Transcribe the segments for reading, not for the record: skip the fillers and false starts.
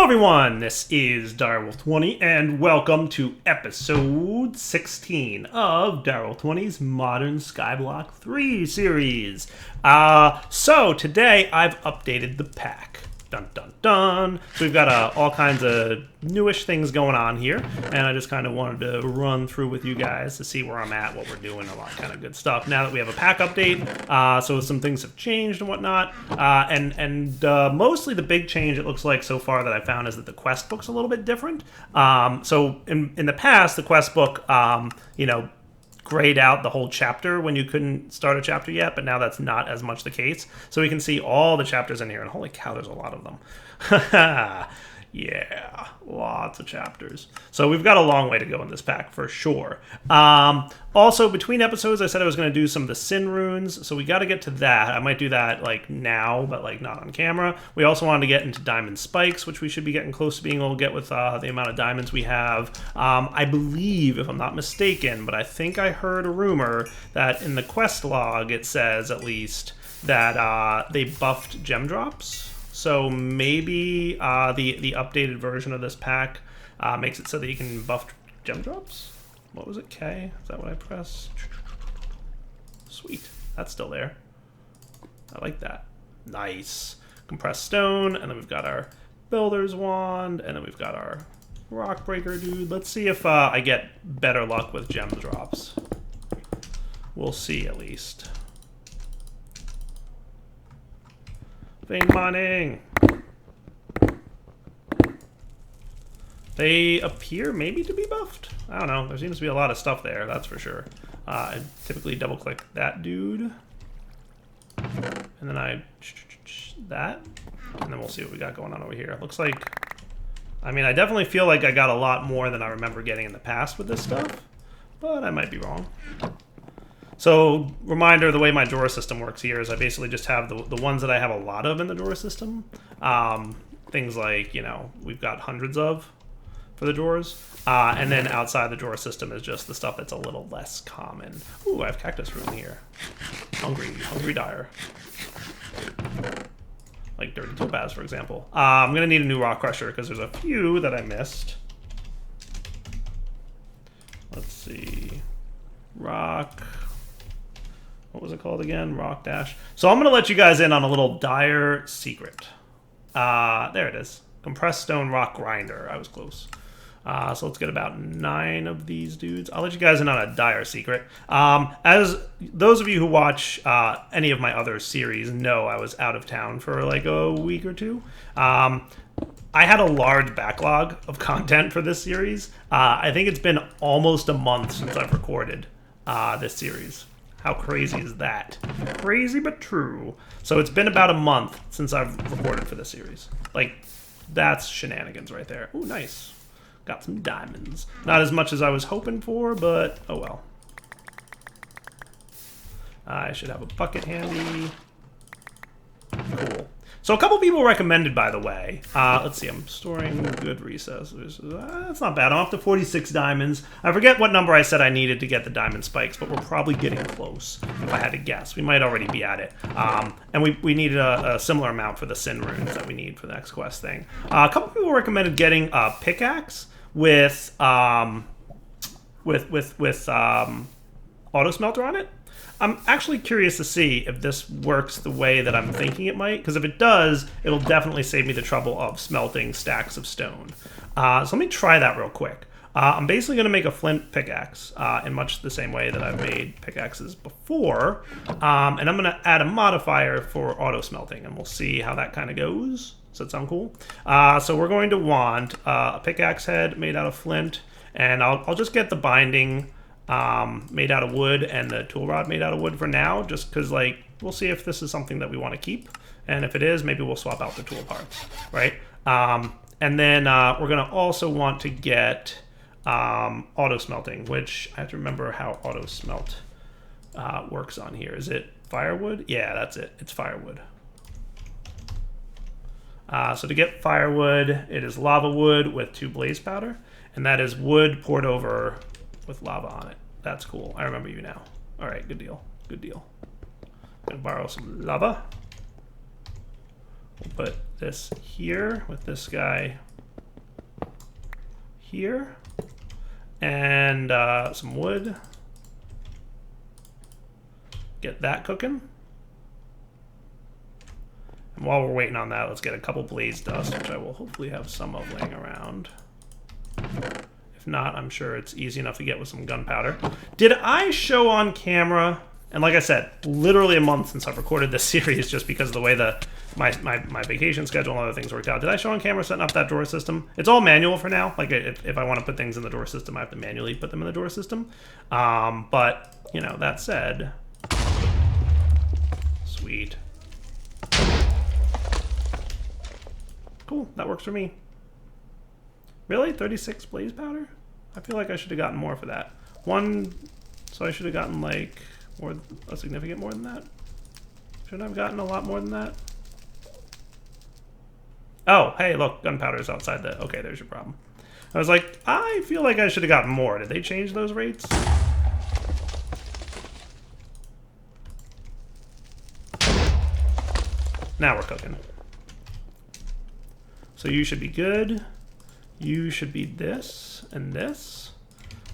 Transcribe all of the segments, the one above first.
everyone, this is Direwolf20 and welcome to episode 16 of Direwolf20's Modern Skyblock 3 series. So today I've updated the pack. Dun dun dun. So we've got all kinds of newish things going on here, and I just kind of wanted to run through with you guys to see where I'm at, what we're doing, a lot of kind of good stuff. Now that we have a pack update, so some things have changed and whatnot, and mostly the big change it looks like so far that I found is that the quest book's a little bit different. So in the past, the quest book, grayed out the whole chapter when you couldn't start a chapter yet, but now that's not as much the case. So we can see all the chapters in here, and holy cow, there's a lot of them. Yeah, lots of chapters. So we've got a long way to go in this pack for sure. Also, between episodes, I said I was going to do some of the sin runes, so we got to get to that. I might do that like now, but like not on camera. We also wanted to get into diamond spikes, which we should be getting close to being able to get with the amount of diamonds we have. I believe, if I'm not mistaken, but I think I heard a rumor that in the quest log it says at least that they buffed gem drops. So maybe the updated version of this pack makes it so that you can buff gem drops. What was it, K? Is that what I pressed? Sweet, that's still there. I like that. Nice. Compressed stone, and then we've got our builder's wand, and then we've got our rock breaker dude. Let's see if I get better luck with gem drops. We'll see at least. Vein mining. They appear maybe to be buffed. I don't know. There seems to be a lot of stuff there, that's for sure. I typically double click that dude. And then I that. And then we'll see what we got going on over here. It looks like, I mean, I definitely feel like I got a lot more than I remember getting in the past with this stuff, but I might be wrong. So, reminder, the way my drawer system works here is I basically just have the ones that I have a lot of in the drawer system. Things like, we've got hundreds of for the drawers. And then outside the drawer system is just the stuff that's a little less common. Ooh, I have cactus rune here. Hungry dire. Like dirty topaz, for example. I'm going to need a new rock crusher because there's a few that I missed. Let's see. Rock... What was it called again? Rock dash. So I'm going to let you guys in on a little dire secret. There it is. Compressed stone rock grinder. I was close. So let's get about 9 of these dudes. I'll let you guys in on a dire secret. As those of you who watch any of my other series know, I was out of town for like a week or two. I had a large backlog of content for this series. I think it's been almost a month since I've recorded this series. How crazy is that? Crazy but true. So it's been about a month since I've recorded for this series. Like, that's shenanigans right there. Ooh, nice. Got some diamonds. Not as much as I was hoping for, but oh well. I should have a bucket handy. Cool. So a couple people recommended, by the way. Let's see, I'm storing good recesses. That's not bad. I'm up to 46 diamonds. I forget what number I said I needed to get the diamond spikes, but we're probably getting close, if I had to guess. We might already be at it. And we needed a similar amount for the sin runes that we need for the next quest thing. A couple people recommended getting a pickaxe with auto-smelter on it. I'm actually curious to see if this works the way that I'm thinking it might, because if it does, it'll definitely save me the trouble of smelting stacks of stone. So let me try that real quick. I'm basically going to make a flint pickaxe in much the same way that I've made pickaxes before, and I'm going to add a modifier for auto-smelting, and we'll see how that kind of goes. Does that sound cool? So we're going to want a pickaxe head made out of flint, and I'll just get the binding made out of wood and the tool rod made out of wood for now, just because like we'll see if this is something that we want to keep, and if it is, maybe we'll swap out the tool parts, right? And then we're gonna also want to get auto smelting, which I have to remember how auto smelt works on here. Is it firewood? Yeah, that's it. It's firewood. So to get firewood, it is lava wood with 2 blaze powder, and that is wood poured over with lava on it. That's cool. I remember you now. All right, good deal. Good deal. Gonna borrow some lava. We'll put this here with this guy here. And some wood. Get that cooking. And while we're waiting on that, let's get a couple blaze dust, which I will hopefully have some of laying around. If not, I'm sure it's easy enough to get with some gunpowder. Did I show on camera, and like I said, literally a month since I've recorded this series just because of the way my vacation schedule and other things worked out. Did I show on camera setting up that drawer system? It's all manual for now. Like if I want to put things in the drawer system, I have to manually put them in the drawer system. But, you know, that said, sweet. Cool, that works for me. Really? 36 blaze powder? I feel like I should have gotten more for that. So I should have gotten like a significant more than that. Shouldn't I have gotten a lot more than that? Oh, hey, look, gunpowder's outside the... Okay, there's your problem. I was like, I feel like I should have gotten more. Did they change those rates? Now we're cooking. So you should be good. You should be this and this.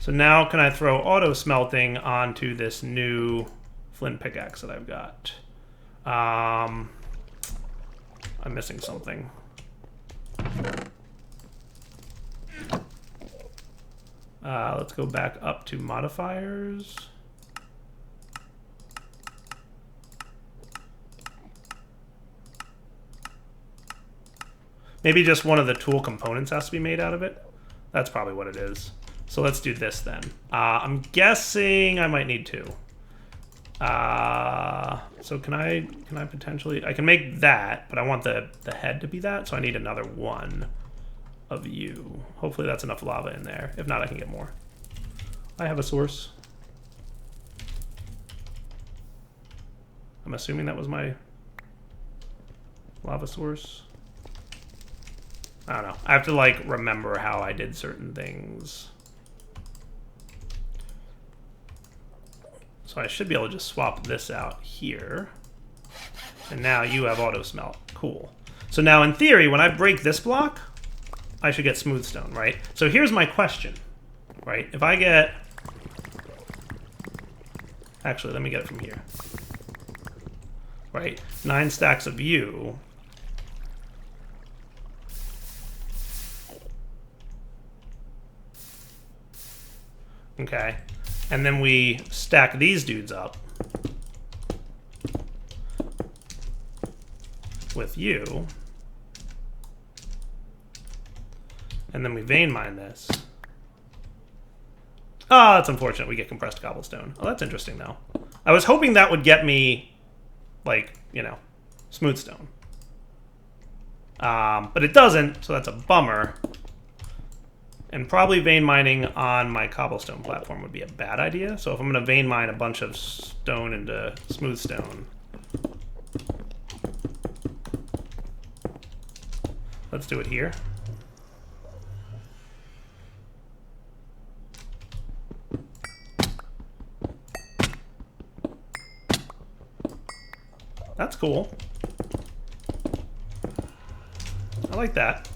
So now can I throw auto-smelting onto this new flint pickaxe that I've got? I'm missing something. Let's go back up to modifiers. Maybe just one of the tool components has to be made out of it. That's probably what it is. So let's do this then. I'm guessing I might need two. So can I potentially... I can make that, but I want the head to be that, so I need another one of you. Hopefully that's enough lava in there. If not, I can get more. I have a source. I'm assuming that was my lava source. I don't know. I have to, like, remember how I did certain things. So I should be able to just swap this out here. And now you have auto-smelt. Cool. So now, in theory, when I break this block, I should get smooth stone, right? So here's my question, right? If I get... Actually, let me get it from here. Right? 9 stacks of you... Okay, and then we stack these dudes up with you, and then we vein mine this. Oh, that's unfortunate. We get compressed cobblestone. Oh, that's interesting, though. I was hoping that would get me, like, you know, smooth stone. But it doesn't, so that's a bummer. And probably vein mining on my cobblestone platform would be a bad idea. So if I'm going to vein mine a bunch of stone into smooth stone, let's do it here. That's cool. I like that.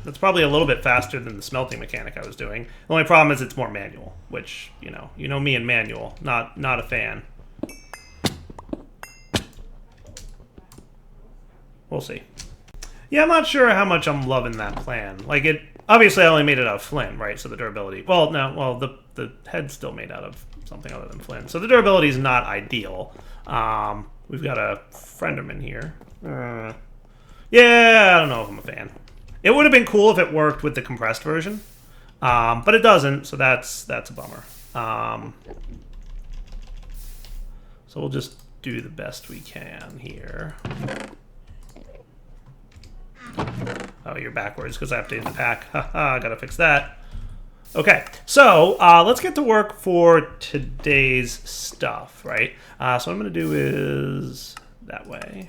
That's probably a little bit faster than the smelting mechanic I was doing. The only problem is it's more manual, which, you know me and manual, not a fan. We'll see. Yeah, I'm not sure how much I'm loving that plan. Like, it obviously I only made it out of flint, right? So the durability, well, no, well, the head's still made out of something other than flint. So the durability is not ideal. We've got a frienderman here. Yeah, I don't know if I'm a fan. It would have been cool if it worked with the compressed version, but it doesn't, so that's a bummer. So we'll just do the best we can here. Oh, you're backwards because I updated the pack. Haha, gotta fix that. Okay, so let's get to work for today's stuff, right? So what I'm gonna do is that way.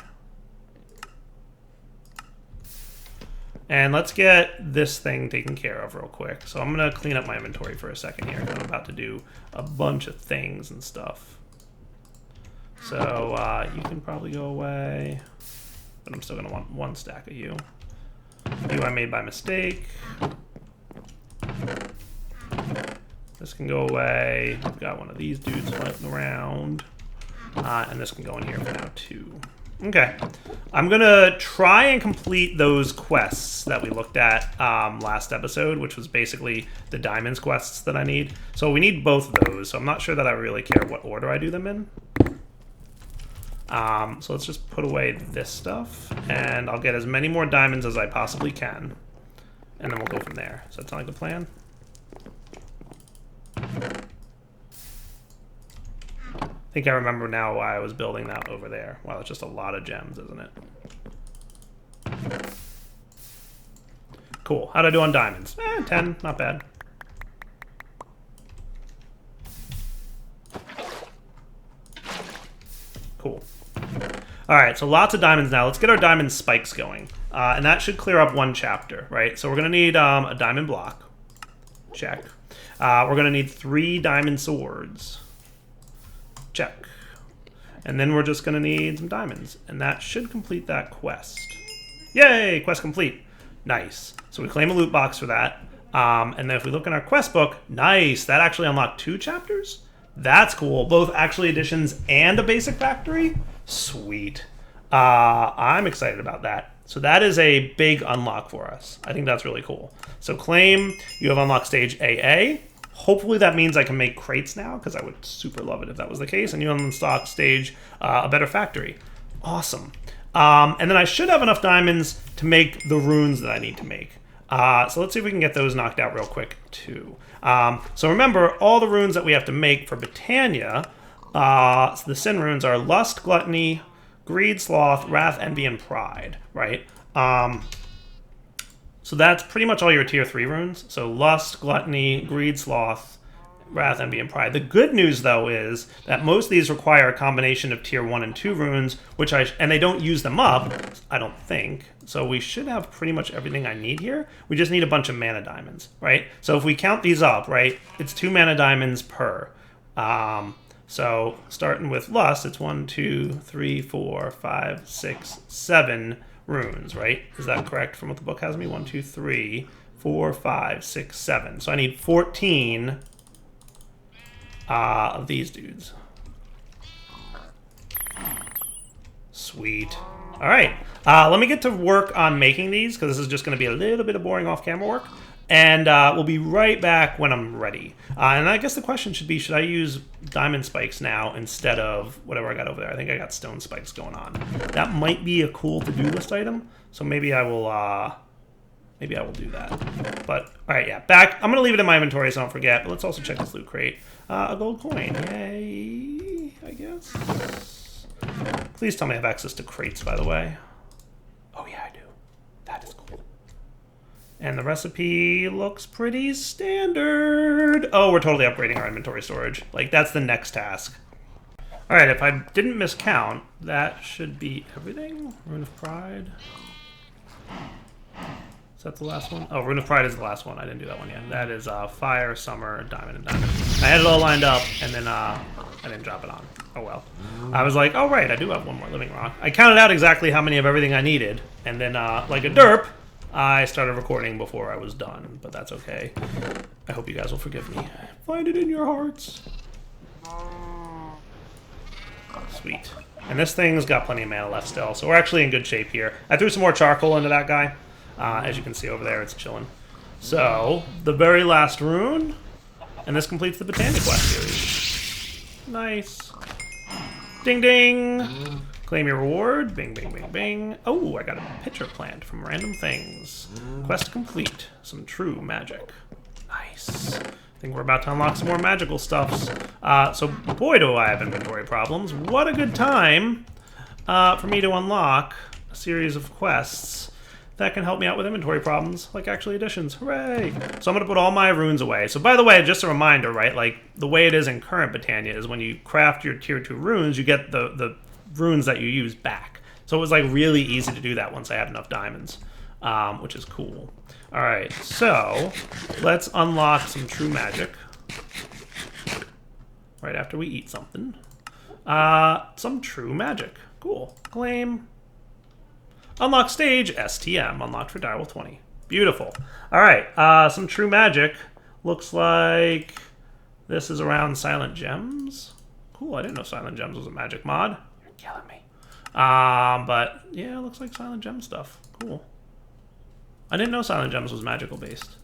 And let's get this thing taken care of real quick. So I'm going to clean up my inventory for a second here. I'm about to do a bunch of things and stuff. So you can probably go away. But I'm still going to want 1 stack of you. You I made by mistake. This can go away. We've got one of these dudes floating around. And this can go in here for now, too. Okay. I'm going to try and complete those quests that we looked at last episode, which was basically the diamonds quests that I need. So we need both of those, so I'm not sure that I really care what order I do them in. So let's just put away this stuff, and I'll get as many more diamonds as I possibly can. And then we'll go from there. Does that sound like the plan? I think I remember now why I was building that over there. Wow, that's just a lot of gems, isn't it? Cool. How'd I do on diamonds? 10, not bad. Cool. All right, so lots of diamonds now. Let's get our diamond spikes going. And that should clear up one chapter, right? So we're going to need a diamond block. Check. We're going to need 3 diamond swords. Check. And then we're just going to need some diamonds. And that should complete that quest. Yay! Quest complete. Nice. So we claim a loot box for that. And then if we look in our quest book, nice. That actually unlocked 2 chapters? That's cool. Both actually additions and a basic factory? Sweet. I'm excited about that. So that is a big unlock for us. I think that's really cool. So claim you have unlocked stage AA. Hopefully that means I can make crates now, because I would super love it if that was the case. And you unlock stage a better factory. Awesome. And then I should have enough diamonds to make the runes that I need to make. So let's see if we can get those knocked out real quick too. So remember, all the runes that we have to make for Britannia, so the sin runes are Lust, Gluttony, Greed, Sloth, Wrath, Envy, and Pride, right? So that's pretty much all your tier 3 runes. So Lust, Gluttony, Greed, Sloth, Wrath, Envy, and Pride. The good news, though, is that most of these require a combination of tier 1 and 2 runes, and they don't use them up, I don't think. So we should have pretty much everything I need here. We just need a bunch of mana diamonds, right? So if we count these up, right, it's 2 mana diamonds per. So starting with Lust, it's 1, 2, 3, 4, 5, 6, 7 runes, right? Is that correct from what the book has me? 1, 2, 3, 4, 5, 6, 7. So I need 14 of these dudes. Sweet. All right. Let me get to work on making these, because this is just going to be a little bit of boring off-camera work. And we'll be right back when I'm ready. And I guess the question should be, should I use diamond spikes now instead of whatever I got over there? I think I got stone spikes going on. That might be a cool to-do list item. So maybe I will do that. But, all right, yeah, back. I'm going to leave it in my inventory so I don't forget. But let's also check this loot crate. A gold coin. Yay, I guess. Please tell me I have access to crates, by the way. Oh, yeah, I do. That is cool. And the recipe looks pretty standard. Oh, we're totally upgrading our inventory storage. Like, that's the next task. All right, if I didn't miscount, that should be everything. Rune of Pride. Is that the last one? Oh, Rune of Pride is the last one. I didn't do that one yet. That is Fire, Summer, Diamond, and Diamond. I had it all lined up, and then I didn't drop it on. Oh, well. I was like, oh, right, I do have one more Living Rock. I counted out exactly how many of everything I needed, and then, like a derp, I started recording before I was done, but that's okay. I hope you guys will forgive me. Find it in your hearts. Sweet. And this thing's got plenty of mana left still, so we're actually in good shape here. I threw some more charcoal into that guy. As you can see over there, it's chilling. So, the very last rune, and this completes the Britannia quest series. Nice. Ding ding! Claim your reward. Bing, bing, bing, bing. Oh, I got a pitcher plant from Random Things. Quest complete. Some true magic. Nice. I think we're about to unlock some more magical stuffs. So, boy, do I have inventory problems. What a good time for me to unlock a series of quests that can help me out with inventory problems, like actually additions. Hooray! So I'm going to put all my runes away. So by the way, just a reminder, right? Like, the way it is in current Britannia is when you craft your tier 2 runes, you get the runes that you use back. So it was like really easy to do that once I had enough diamonds, which is cool. All right, so let's unlock some true magic right after we eat something. Some true magic. Cool. Claim. Unlock stage, STM, unlocked for Direwolf 20. Beautiful. All right, some true magic. Looks like This is around Silent Gems. Cool, I didn't know Silent Gems was a magic mod. You're killing me. But yeah, it looks like Silent Gem stuff. Cool. I didn't know Silent Gems was magical based.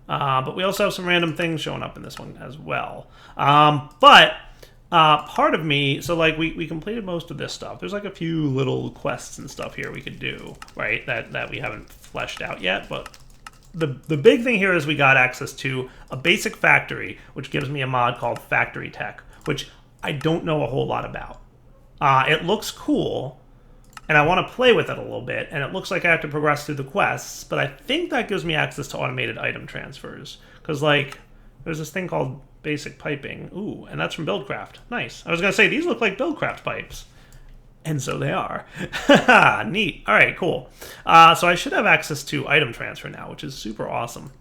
But we also have some random things showing up in this one as well. Part of me, so like we completed most of this stuff. There's like a few little quests and stuff here we could do, right? That we haven't fleshed out yet, but the big thing here is we got access to a basic factory, which gives me a mod called Factory Tech, which I don't know a whole lot about. It looks cool, and I want to play with it a little bit, and it looks like I have to progress through the quests, but I think that gives me access to automated item transfers, because like there's this thing called basic piping. Ooh, and that's from Buildcraft. Nice. I was going to say, these look like Buildcraft pipes. And so they are. Neat. All right, cool. So I should have access to item transfer now, which is super awesome.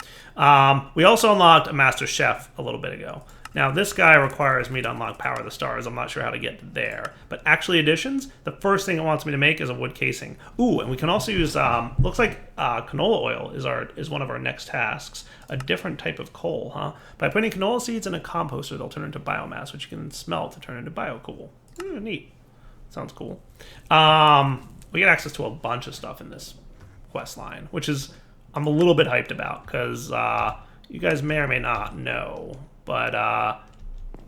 We also unlocked a Master Chef a little bit ago. Now, this guy requires me to unlock Power of the Stars. I'm not sure how to get there. But actually additions, the first thing it wants me to make is a wood casing. Ooh, and we can also use, looks like canola oil is one of our next tasks. A different type of coal, huh? By putting canola seeds in a composter, they'll turn into biomass, which you can smelt to turn into biocoal. Neat. Sounds cool. We get access to a bunch of stuff in this quest line, which is I'm a little bit hyped about because you guys may or may not know, but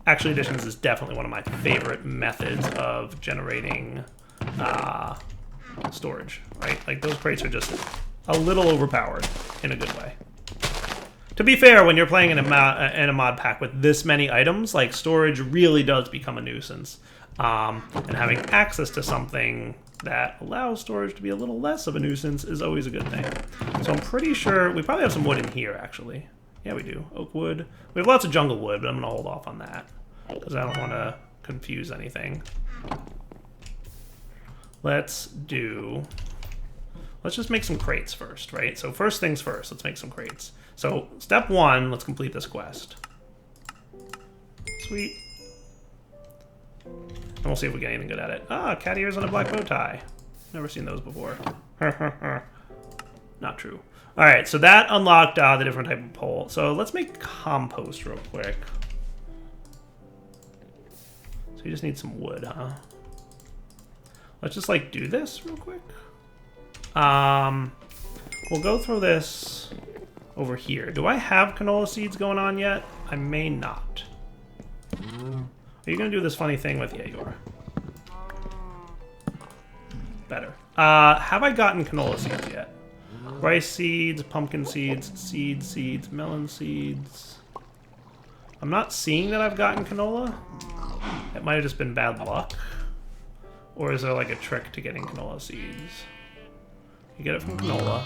actually additions is definitely one of my favorite methods of generating storage, right? Like those crates are just a little overpowered in a good way. To be fair, when you're playing in a mod pack with this many items, like storage really does become a nuisance. And having access to something that allows storage to be a little less of a nuisance is always a good thing. So I'm pretty sure we probably have some wood in here, actually. Yeah, we do. Oak wood. We have lots of jungle wood, but I'm going to hold off on that because I don't want to confuse anything. Let's just make some crates first, right? So first things first, let's make some crates. So step one, let's complete this quest. Sweet. And we'll see if we get anything good at it. Ah, cat ears and a black bow tie. Never seen those before. Not true. All right, so that unlocked the different type of pole. So let's make compost real quick. So you just need some wood, huh? Let's just like do this real quick. We'll go through this over here. Do I have canola seeds going on yet? I may not. Are you going to do this funny thing with... Yeah, you are. Better. Have I gotten canola seeds yet? Rice seeds, pumpkin seeds, seeds, melon seeds. I'm not seeing that I've gotten canola. It might have just been bad luck. Or is there like a trick to getting canola seeds? You get it from canola.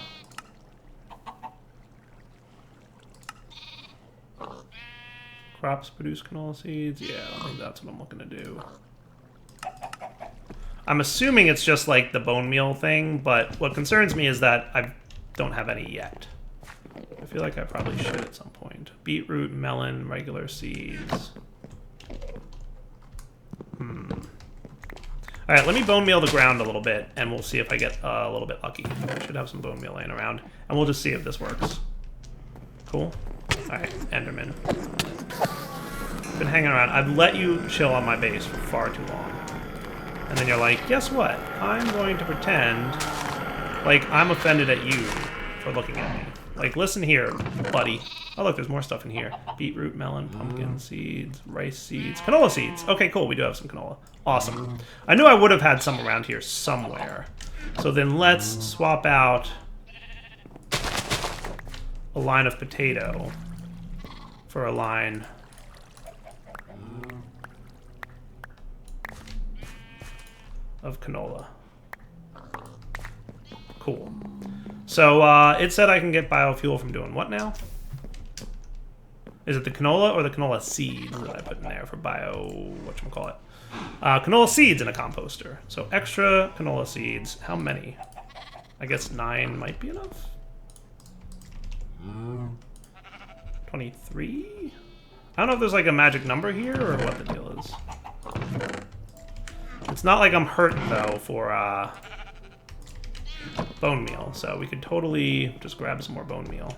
Crops produce canola seeds? Yeah, I think that's what I'm looking to do. I'm assuming it's just like the bone meal thing, but what concerns me is that I don't have any yet. I feel like I probably should at some point. Beetroot, melon, regular seeds. Alright, let me bone meal the ground a little bit, and we'll see if I get a little bit lucky. I should have some bone meal laying around, and we'll just see if this works. Cool. Alright, Enderman. Been hanging around. I've let you chill on my base for far too long. And then you're like, guess what? I'm going to pretend like I'm offended at you for looking at me. Like, listen here, buddy. Oh, look, there's more stuff in here. Beetroot, melon, pumpkin seeds, rice seeds, canola seeds. Okay, cool, we do have some canola. Awesome. I knew I would have had some around here somewhere. So then let's swap out a line of potato for a line of canola. Cool. So it said I can get biofuel from doing what now? Is it the canola or the canola seeds that I put in there for whatchamacallit? Canola seeds in a composter. So extra canola seeds. How many? I guess 9 might be enough. 23? I don't know if there's like a magic number here or what the deal is. It's not like I'm hurting though for bone meal, so we could totally just grab some more bone meal.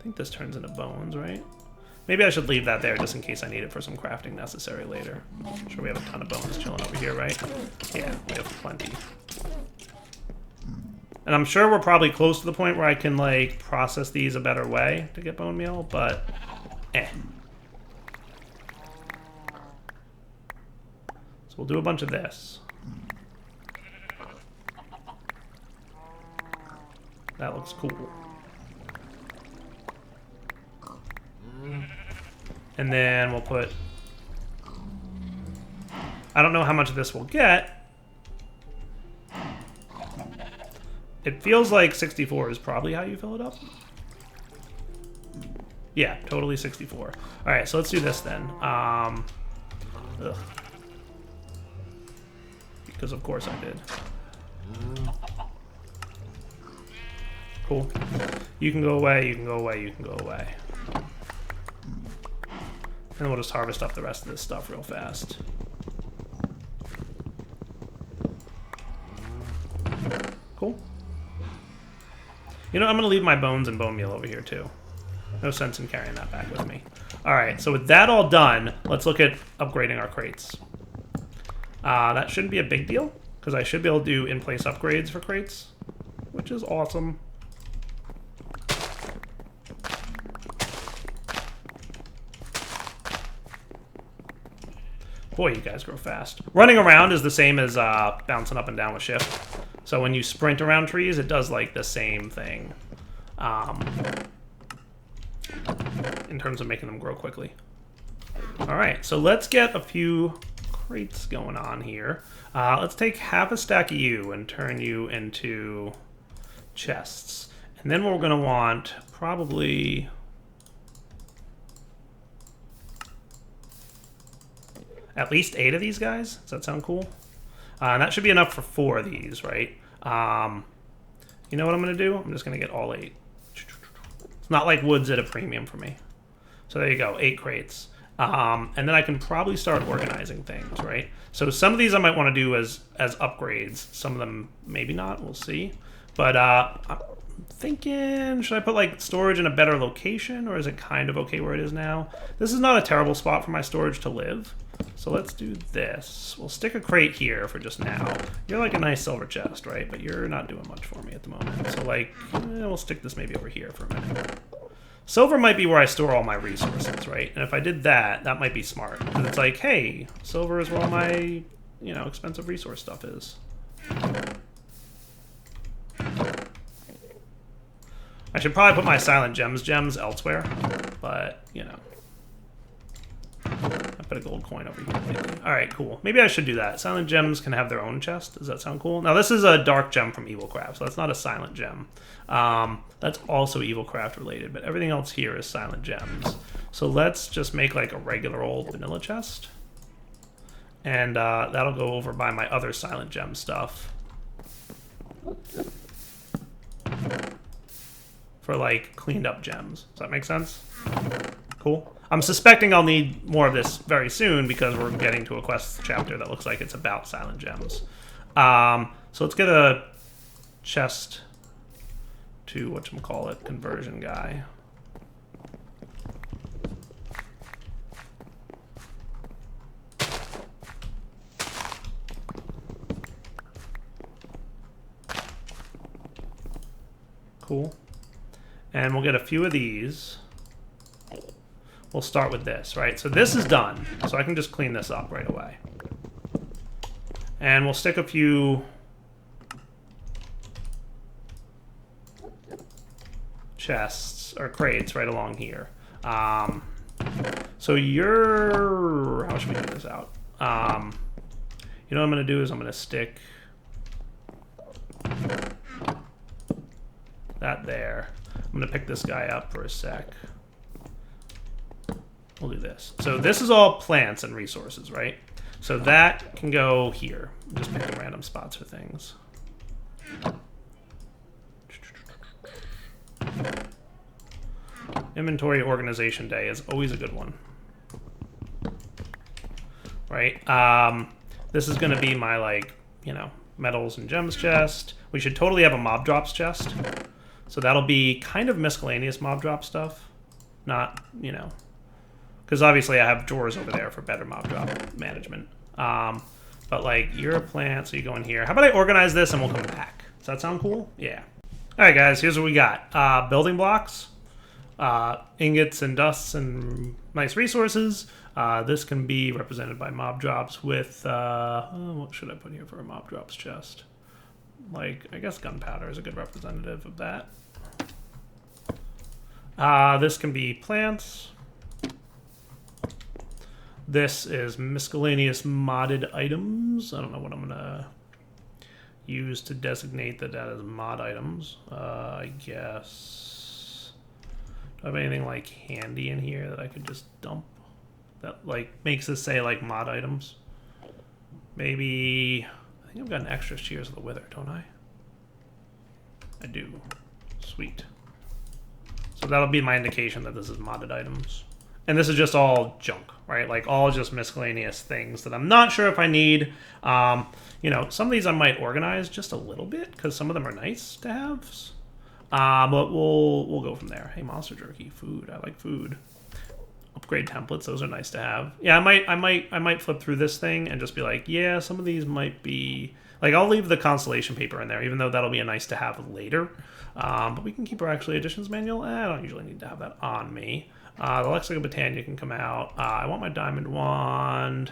I think this turns into bones, right? Maybe I should leave that there just in case I need it for some crafting necessary later. I'm sure we have a ton of bones chilling over here, right? Yeah, we have plenty. And I'm sure we're probably close to the point where I can, like, process these a better way to get bone meal, but eh. So we'll do a bunch of this. That looks cool. And then we'll put... I don't know how much of this we'll get. It feels like 64 is probably how you fill it up. Yeah, totally 64. All right, so let's do this then. Because of course I did. Cool. You can go away, you can go away, you can go away. And we'll just harvest up the rest of this stuff real fast. Cool. You know, I'm going to leave my bones and bone meal over here, too. No sense in carrying that back with me. All right, so with that all done, let's look at upgrading our crates. That shouldn't be a big deal, because I should be able to do in-place upgrades for crates, which is awesome. Boy, you guys grow fast. Running around is the same as bouncing up and down with shift. So when you sprint around trees, it does like the same thing in terms of making them grow quickly. All right, so let's get a few crates going on here. Let's take half a stack of you and turn you into chests. And then we're gonna want probably... at least 8 of these guys. Does that sound cool? And that should be enough for 4 of these, right? You know what I'm going to do? I'm just going to get all 8. It's not like wood's at a premium for me. So there you go, 8 crates. And then I can probably start organizing things, right? So some of these I might want to do as upgrades. Some of them maybe not, we'll see. But I'm thinking, should I put like storage in a better location, or is it kind of okay where it is now? This is not a terrible spot for my storage to live. So let's do this. We'll stick a crate here for just now. You're like a nice silver chest, right? But you're not doing much for me at the moment. So like, we'll stick this maybe over here for a minute. Silver might be where I store all my resources, right? And if I did that, that might be smart. Because it's like, hey, silver is where all my, you know, expensive resource stuff is. I should probably put my silent gems elsewhere, but, you know. I put a gold coin over here lately. Alright, cool. Maybe I should do that. Silent gems can have their own chest. Does that sound cool? Now, this is a dark gem from Evilcraft, so that's not a silent gem. That's also Evilcraft related, but everything else here is silent gems. So let's just make like a regular old vanilla chest. And that'll go over by my other silent gem stuff. For like cleaned up gems. Does that make sense? Cool. I'm suspecting I'll need more of this very soon because we're getting to a quest chapter that looks like it's about silent gems. So let's get a chest to whatchamacallit, conversion guy. Cool. And we'll get a few of these. We'll start with this, right? So this is done, so I can just clean this up right away. And we'll stick a few chests, or crates, right along here. So you're... how should we do this out? You know what I'm going to do is I'm going to stick that there. I'm going to pick this guy up for a sec. We'll do this. So this is all plants and resources, right? So that can go here. I'm just picking random spots for things. Inventory organization day is always a good one. Right? This is going to be my, like, you know, metals and gems chest. We should totally have a mob drops chest. So that'll be kind of miscellaneous mob drop stuff. Not, you know, because obviously I have drawers over there for better mob drop management. But like, you're a plant, so you go in here. How about I organize this and we'll come back? Does that sound cool? Yeah. All right, guys, here's what we got. Building blocks, ingots and dusts and nice resources. This can be represented by mob drops with, what should I put here for a mob drops chest? Like, I guess gunpowder is a good representative of that. This can be plants. This is miscellaneous modded items. I don't know what I'm gonna use to designate that as mod items. I guess. Do I have anything like handy in here that I could just dump? That like makes this say like mod items. Maybe I think I've got an extra Shears of the Wither, don't I? I do. Sweet. So that'll be my indication that this is modded items. And this is just all junk, right? Like all just miscellaneous things that I'm not sure if I need. You know, some of these I might organize just a little bit because some of them are nice to have. But we'll go from there. Hey, monster jerky, food. I like food. Upgrade templates, those are nice to have. Yeah, I might flip through this thing and just be like, yeah, some of these might be like I'll leave the constellation paper in there, even though that'll be a nice to have later. But we can keep our actually additions manual. I don't usually need to have that on me. The Lexical Botania can come out. I want my diamond wand.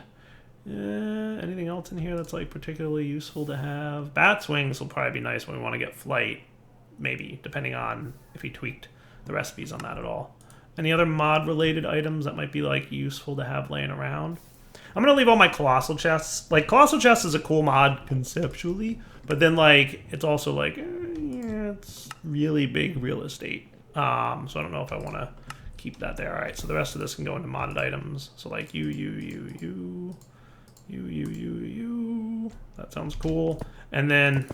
Anything else in here that's like particularly useful to have? Bat's wings will probably be nice when we want to get flight, maybe, depending on if he tweaked the recipes on that at all. Any other mod related items that might be like useful to have laying around? I'm gonna leave all my colossal chests. Like colossal chests is a cool mod conceptually, but then like it's also like yeah, it's really big real estate. So I don't know if I want to keep that there. All right, so the rest of this can go into modded items. So like you. That sounds cool. And then,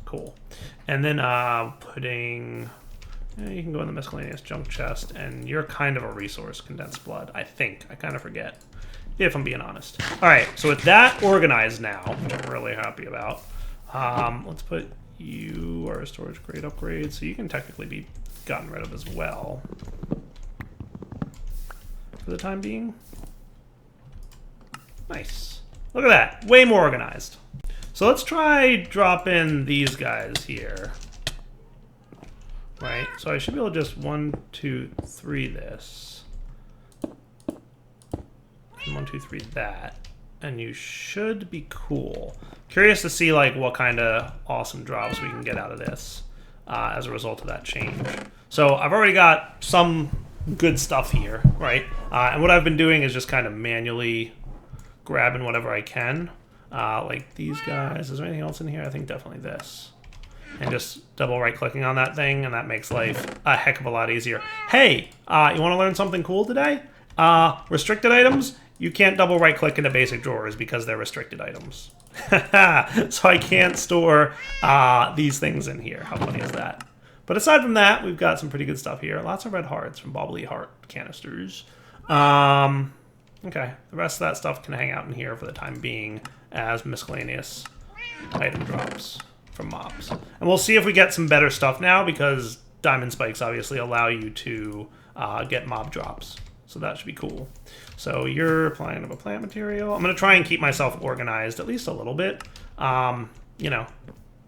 cool. And then putting, you can go in the miscellaneous junk chest, and you're kind of a resource, condensed blood. I think. I kind of forget, if I'm being honest. All right, so with that organized now, which I'm really happy about, let's put you are a storage grade upgrade, so you can technically be gotten rid of as well for the time being. Nice. Look at that. Way more organized. So let's try drop in these guys here. Right? So I should be able to just 1, 2, 3 this. And 1, 2, 3 that. And you should be cool. Curious to see like what kind of awesome drops we can get out of this as a result of that change. So I've already got some good stuff here, right? And what I've been doing is just kind of manually grabbing whatever I can. Like these guys. Is there anything else in here? I think definitely this. And just double right clicking on that thing, and that makes life a heck of a lot easier. Hey, you want to learn something cool today? Restricted items, you can't double right click into basic drawers because they're restricted items. So I can't store these things in here. How funny is that? But aside from that, we've got some pretty good stuff here. Lots of red hearts from bobbly heart canisters. Okay, the rest of that stuff can hang out in here for the time being as miscellaneous item drops from mobs. And we'll see if we get some better stuff now, because diamond spikes obviously allow you to get mob drops. So that should be cool. So you're applying of a plant material. I'm going to try and keep myself organized at least a little bit, you know,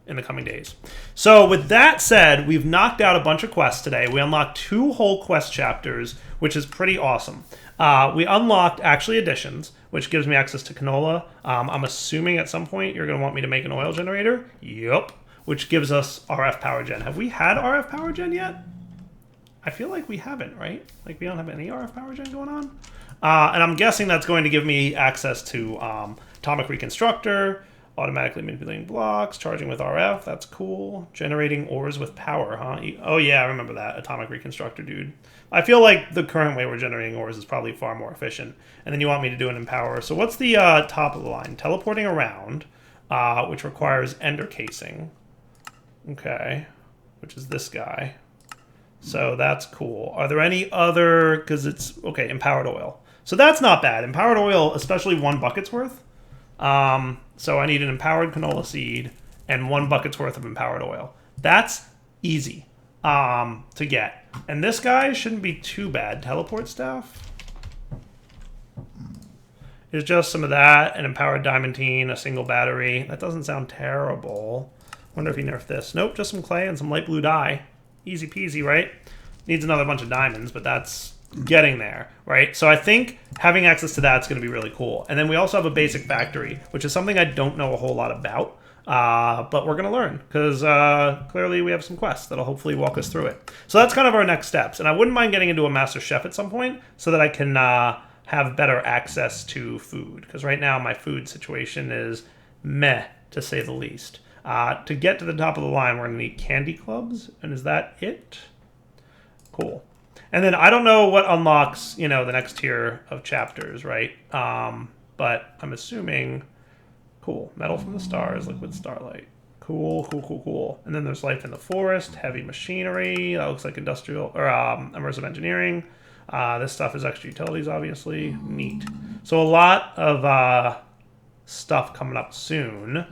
in the coming days. So with that said, we've knocked out a bunch of quests today. We unlocked 2 whole quest chapters, which is pretty awesome. We unlocked actually additions, which gives me access to canola. I'm assuming at some point you're going to want me to make an oil generator. Yup. Which gives us RF power gen. Have we had RF power gen yet? I feel like we haven't, right? Like we don't have any RF power gen going on. And I'm guessing that's going to give me access to atomic reconstructor, automatically manipulating blocks, charging with RF. That's cool. Generating ores with power, huh? Oh yeah, I remember that. Atomic reconstructor, dude. I feel like the current way we're generating ores is probably far more efficient. And then you want me to do it in power. So what's the top of the line? Teleporting around, which requires ender casing. Okay. Which is this guy. So that's cool. Are there any other, because it's, okay, empowered oil. So that's not bad. Empowered oil, especially 1 bucket's worth. So I need an empowered canola seed and 1 bucket's worth of empowered oil. That's easy to get. And this guy shouldn't be too bad. Teleport staff is just some of that, an empowered diamantine, a single battery. That doesn't sound terrible. Wonder if he nerfed this. Nope, just some clay and some light blue dye. Easy peasy, right? Needs another bunch of diamonds, but that's getting there, right? So I think having access to that's going to be really cool. And then we also have a basic factory, which is something I don't know a whole lot about, but we're going to learn because clearly we have some quests that'll hopefully walk us through it. So that's kind of our next steps. And I wouldn't mind getting into a master chef at some point so that I can have better access to food, because right now my food situation is meh, to say the least. To get to the top of the line, we're going to need candy clubs, and is that it? Cool. And then I don't know what unlocks, the next tier of chapters, right? But I'm assuming, cool, metal from the stars, liquid starlight. Cool, cool, cool, cool. And then there's life in the forest, heavy machinery. That looks like industrial or immersive engineering. This stuff is extra utilities, obviously. Neat. So a lot of stuff coming up soon.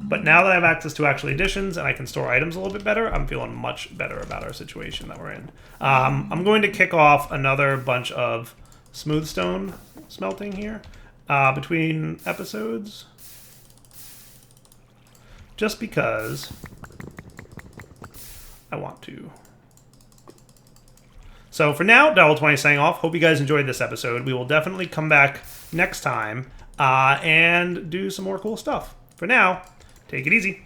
But now that I have access to actual additions and I can store items a little bit better, I'm feeling much better about our situation that we're in. I'm going to kick off another bunch of smooth stone smelting here between episodes. Just because I want to. So for now, Darryl20 saying off. Hope you guys enjoyed this episode. We will definitely come back next time and do some more cool stuff. For now, take it easy.